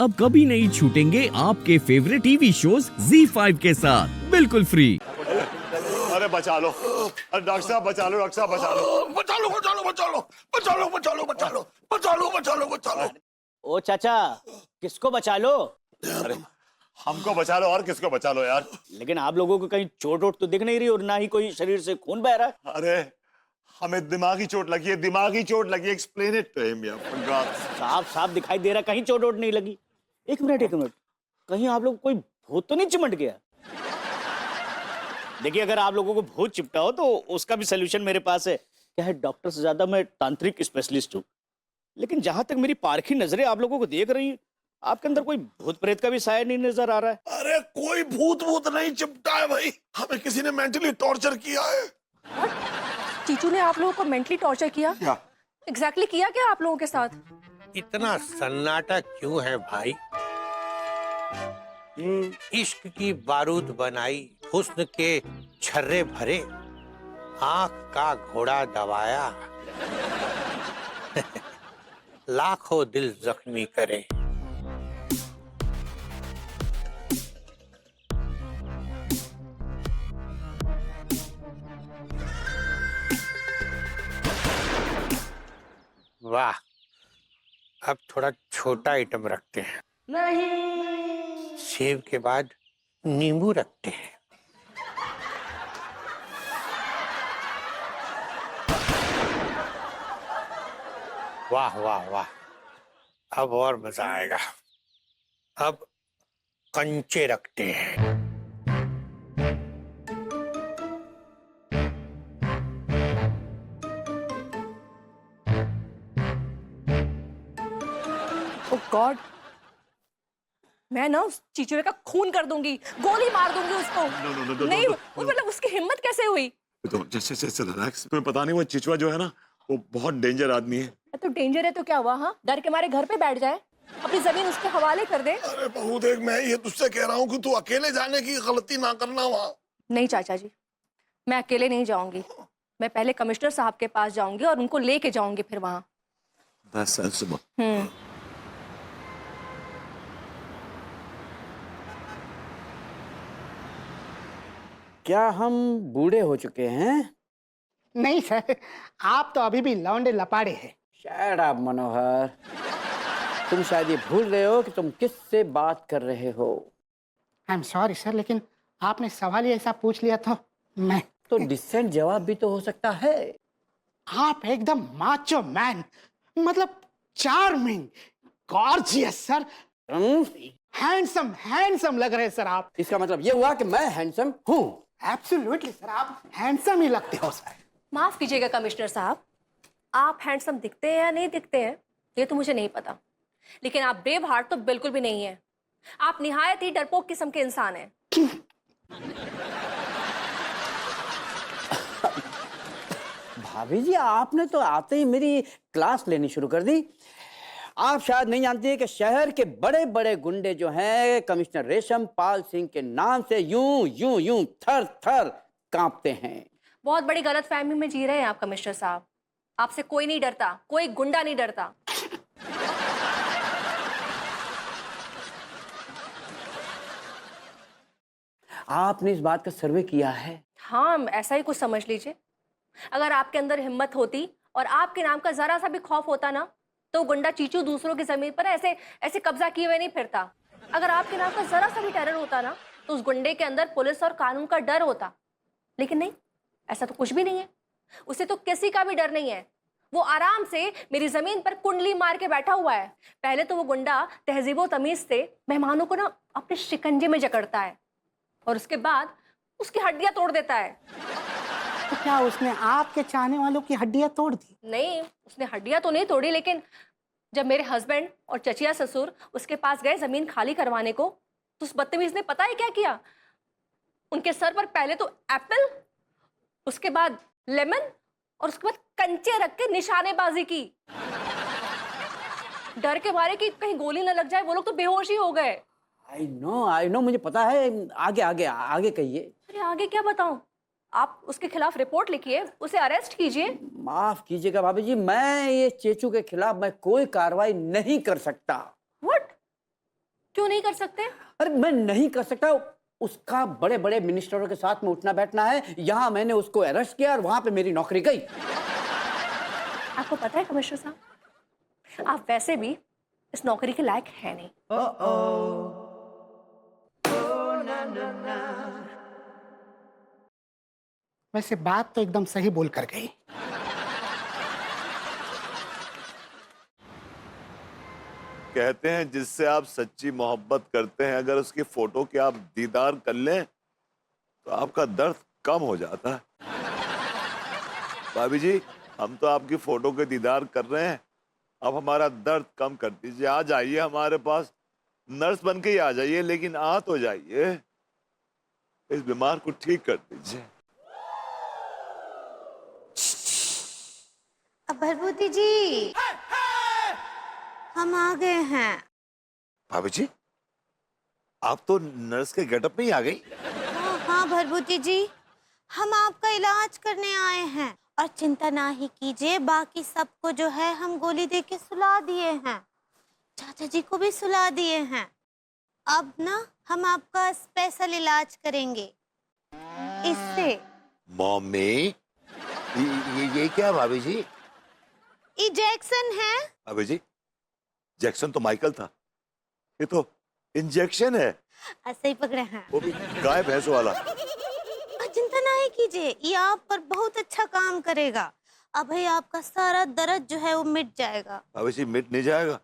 अब कभी नहीं छूटेंगे आपके फेवरेट टीवी शोज ZEE5 के साथ बिल्कुल फ्री। अरे बचा लो, अरे डॉक्टर साहब बचा लो, डॉक्टर साहब बचा लो, बचा लो, बचा लो, बचा लो, बचा लो, बचा लो, बचा लो, बचा लो, बचा लो, बचा लो। ओ चाचा, किसको बचा लो? अरे हमको बचा लो और किसको बचा लो यार। लेकिन आप लोगों को कहीं चोट वोट तो दिख नहीं रही और ना ही कोई शरीर से खून बह रहा है। अरे हमें दिमागी चोट लगी है, दिमागी चोट लगी है। एक्सप्लेन इट टू हिम यार। साफ साफ दिखाई दे रहा, कहीं चोट वोट नहीं लगी। एक मिनट, कहीं आप लोग कोई भूत तो नहीं चिमट गया? देखिए, अगर आप लोगों को भूत चिपटा हो तो उसका भी सोल्यूशन मेरे पास है। क्या है, डॉक्टर से ज्यादा मैं तांत्रिक स्पेशलिस्ट हूँ। लेकिन जहां तक मेरी पारखी नजरें आप लोगों को देख रही हैं, आपके अंदर कोई भूत प्रेत का भी साया नहीं नजर आ रहा है। अरे कोई भूत भूत नहीं चिपटा है भाई, हमें किसी ने मेंटली टॉर्चर किया है। चीचू ने आप लोगों को मेंटली टॉर्चर किया? एग्जैक्टली किया क्या आप लोगों के साथ? इतना सन्नाटा क्यों है भाई? इश्क की बारूद बनाई, हुस्न के छर्रे भरे, आंख का घोड़ा दबाया, लाखों दिल जख्मी करे। वाह, अब थोड़ा छोटा आइटम रखते हैं। नहीं, सेब के बाद नींबू रखते हैं। वाह वाह वाह, अब और मजा आएगा। अब कंचे रखते हैं। ओह गॉड, मैं ना उस चीचुरे का खून कर दूंगी, गोली मार दूंगी उसको। नहीं, मतलब उसकी हिम्मत कैसे हुई? तो जैसे रिलैक्स। तुम्हें पता नहीं वो चिचुआ जो है ना, वो बहुत डेंजर आदमी है। तो डेंजर है तो क्या हुआ? हाँ, डर के मारे घर पे बैठ जाए, अपनी जमीन उसके हवाले कर दे। अरे बहू देख, मैं ये तुझसे कह रहा हूँ कि तू अकेले जाने की गलती ना करना वहाँ। नहीं चाचा जी, मैं अकेले नहीं जाऊंगी। मैं पहले कमिश्नर साहब के पास जाऊंगी और उनको लेके जाऊंगी फिर वहाँ। That's sensible. क्या हम बूढ़े हो चुके हैं? नहीं सर, आप तो अभी भी लौंडे लपाड़े हैं। शट अप मनोहर, तुम शायद ये भूल रहे हो कि तुम किससे बात कर रहे हो। आई एम सॉरी सर, लेकिन आपने सवाल ही ऐसा पूछ लिया तो मैं तो डिसेंट जवाब भी तो हो सकता है। आप एकदम माचो मैन, मतलब charming, gorgeous sir, handsome handsome लग रहे हैं सर आप। इसका मतलब ये हुआ कि मैं हैंडसम हूँ? एब्सोल्युटली सर, आप हैंडसम ही लगते हो सर। माफ कीजिएगा कमिश्नर साहब, आप हैंडसम दिखते हैं या नहीं दिखते हैं ये तो मुझे नहीं पता, लेकिन आप ब्रेव हार्ट तो बिल्कुल भी नहीं है। आप निहायत ही डरपोक किस्म के इंसान हैं। भाभी जी, आपने तो आते ही मेरी क्लास लेनी शुरू कर दी। आप शायद नहीं जानती कि शहर के बड़े बड़े गुंडे जो हैं कमिश्नर रेशम पाल सिंह के नाम से यूं यूं यूं थर थर कांपते हैं। बहुत बड़ी गलतफहमी में जी रहे हैं आप कमिश्नर साहब। आपसे कोई नहीं डरता, कोई गुंडा नहीं डरता। आपने इस बात का सर्वे किया है? हाँ, ऐसा ही कुछ समझ लीजिए। अगर आपके अंदर हिम्मत होती और आपके नाम का जरा सा भी खौफ होता ना, तो गुंडा चीचू दूसरों की जमीन पर ऐसे ऐसे कब्जा किए हुए नहीं फिरता। अगर आपके नाम का जरा सा भी टेरर होता ना, तो उस गुंडे के अंदर पुलिस और कानून का डर होता। लेकिन नहीं, ऐसा तो कुछ भी नहीं है। उसे तो किसी का भी डर नहीं है। वो आराम से मेरी जमीन पर कुंडली मार के बैठा हुआ है। पहले तो वो गुंडा तहजीबो तमीज से मेहमानों को ना अपने शिकंजे में जकड़ता है और उसके बाद उसकी हड्डियां तोड़ देता है। तो क्या उसने आपके चाहने वालों की हड्डियां तोड़ दी? नहीं, उसने हड्डियां तो नहीं तोड़ी, लेकिन जब मेरे हस्बैंड और चचिया ससुर उसके पास गए जमीन खाली करवाने को, तो उस बदतमीज ने पता है क्या किया? उनके सर पर पहले तो एप्पल, उसके बाद लेमन और उसके बाद कंचे रख के निशानेबाजी की। डर के मारे कि कहीं गोली न लग जाए, वो लोग तो बेहोश ही हो गए। आई नो, मुझे पता है। आगे आगे आगे कहिए। अरे आगे क्या बताऊं? आप उसके खिलाफ रिपोर्ट लिखिए, उसे अरेस्ट कीजिए। माफ कीजिएगा भाभी जी, मैं ये चेचू के खिलाफ मैं कोई कार्रवाई नहीं कर सकता। व्हाट? नहीं कर सकते? अरे मैं नहीं कर सकता, उसका बड़े बड़े मिनिस्टरों के साथ में उठना बैठना है। यहाँ मैंने उसको अरेस्ट किया और वहां पे मेरी नौकरी गई। आपको पता है कमिश्नर साहब, आप वैसे भी इस नौकरी के लायक है नहीं। वैसे बात तो एकदम सही बोल कर गई। कहते हैं जिससे आप सच्ची मोहब्बत करते हैं, अगर उसकी फोटो के आप दीदार कर लें तो आपका दर्द कम हो जाता है। भाभी जी, हम तो आपकी फोटो के दीदार कर रहे हैं, आप हमारा दर्द कम कर दीजिए। आ जाइए हमारे पास, नर्स बन के ही आ जाइए, लेकिन आ तो जाइए, इस बीमार को ठीक कर दीजिए। भरभूति जी, हम आ गए हैं। भाभी जी, आप तो नर्स के गेटअप में ही आ गई। हाँ भरभूति जी, हम आपका इलाज करने आए हैं और चिंता ना ही कीजिए, बाकी सबको जो है हम गोली दे के सुला दिए हैं, चाचा जी को भी सुला दिए हैं। अब ना हम आपका स्पेशल इलाज करेंगे इससे। मम्मी, ये क्या भाभी जी? इंजेक्शन है। भाभी जी, जैक्सन तो माइकल था, ये तो इंजेक्शन है, ऐसे ही पकड़े हैं। वो भी गाय भैंस वाला। चिंता नहीं कीजिए, ये आप पर बहुत अच्छा काम करेगा। अब ही आपका सारा दर्द जो है वो मिट जाएगा। भाभी जी, मिट नहीं जाएगा,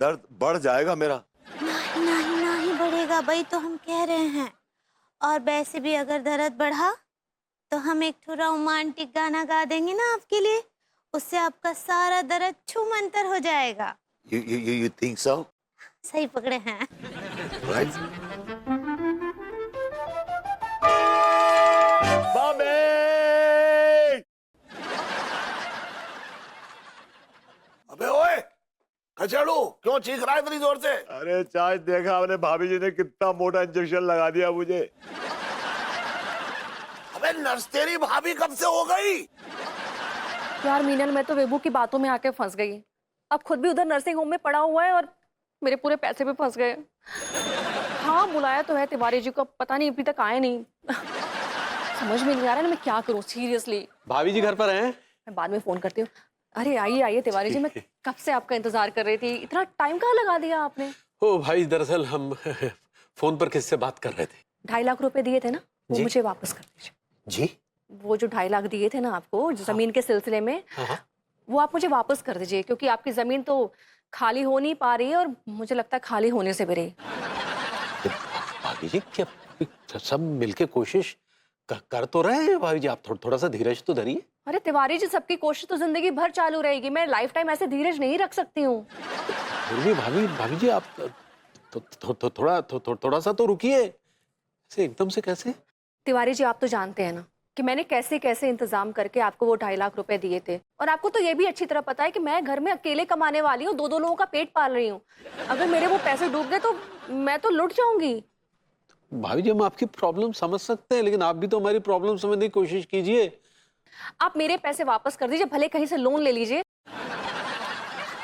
दर्द बढ़ जाएगा मेरा। नहीं नहीं नहीं बढ़ेगा भाई, तो हम कह रहे हैं। और वैसे भी अगर दर्द बढ़ा तो हम एक थोड़ा रोमांटिक गाना गा देंगे ना आपके लिए, उससे आपका सारा दर्द छूमंतर हो जाएगा। You think so? सही पकड़े हैं। Right? मम्मी! अबे ओए, कचड़ू, क्यों चीख रहा है इतनी जोर से? अरे चाय देखा आपने, भाभी जी ने कितना मोटा इंजेक्शन लगा दिया मुझे। अबे नर्स तेरी भाभी कब से हो गई? यार मीनल, मैं तो वेबू की बातों में आके फंस गई। अब खुद भी उधर नर्सिंग होम में पड़ा हुआ है और मेरे पूरे पैसे पे फंस गए। हाँ, बुलाया तो है तिवारी जी को, पता नहीं अभी तक आए नहीं। समझ में नहीं आ रहा ना मैं क्या करूँ, सीरियसली। भाभी जी घर पर हैं? मैं बाद में फोन करती हूँ। अरे आइए आइए तिवारी जी, मैं कब से आपका इंतजार कर रही थी। इतना टाइम कहाँ लगा दिया आपने? ओ भाई, दरअसल हम फोन पर किससे बात कर रहे थे। 2.5 लाख रुपए दिए थे ना, वो मुझे वापस कर दीजिए। जी? वो जो 2.5 लाख दिए थे ना आपको जमीन के सिलसिले में, वो आप मुझे वापस कर दीजिए, क्योंकि आपकी जमीन तो खाली हो नहीं पा रही है और मुझे लगता है खाली होने से भी रही। भाभी जी, क्या सब मिलके कोशिश कर तो रहे हैं? भाभी जी, आप थोड़ा सा धीरज तो धरिए। अरे तिवारी जी, सबकी कोशिश तो जिंदगी भर चालू रहेगी, मैं लाइफ टाइम ऐसे धीरज नहीं रख सकती हूँ। फिर भी भाभी जी, आप थोड़ा सा तो रुकिए, एकदम से कैसे? तिवारी जी, आप तो जानते हैं ना कि मैंने कैसे कैसे इंतजाम करके आपको वो 2.5 लाख रुपए दिए थे, और आपको तो ये भी अच्छी तरह पता है कि मैं घर में अकेले कमाने वाली हूँ, 2-2 लोगों का पेट पाल रही हूँ। अगर मेरे वो पैसे डूब गए तो मैं तो लुट जाऊंगी। भाभी जी, हम आपकी प्रॉब्लम समझ सकते हैं, लेकिन आप भी तो हमारी प्रॉब्लम समझने की कोशिश कीजिए। आप मेरे पैसे वापस कर दीजिए, भले कहीं से लोन ले लीजिए,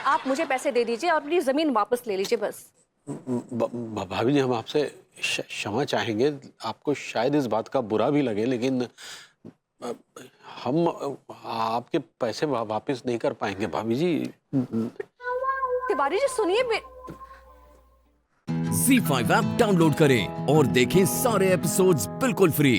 आप मुझे पैसे दे दीजिए और अपनी जमीन वापस ले लीजिए बस। भाभी जी, हम आपसे क्षमा चाहेंगे, आपको शायद इस बात का बुरा भी लगे, लेकिन हम आपके पैसे वापस नहीं कर पाएंगे भाभी जी। तिवारी जी सुनिए, Z5 ऐप डाउनलोड करें और देखें सारे एपिसोड्स बिल्कुल फ्री।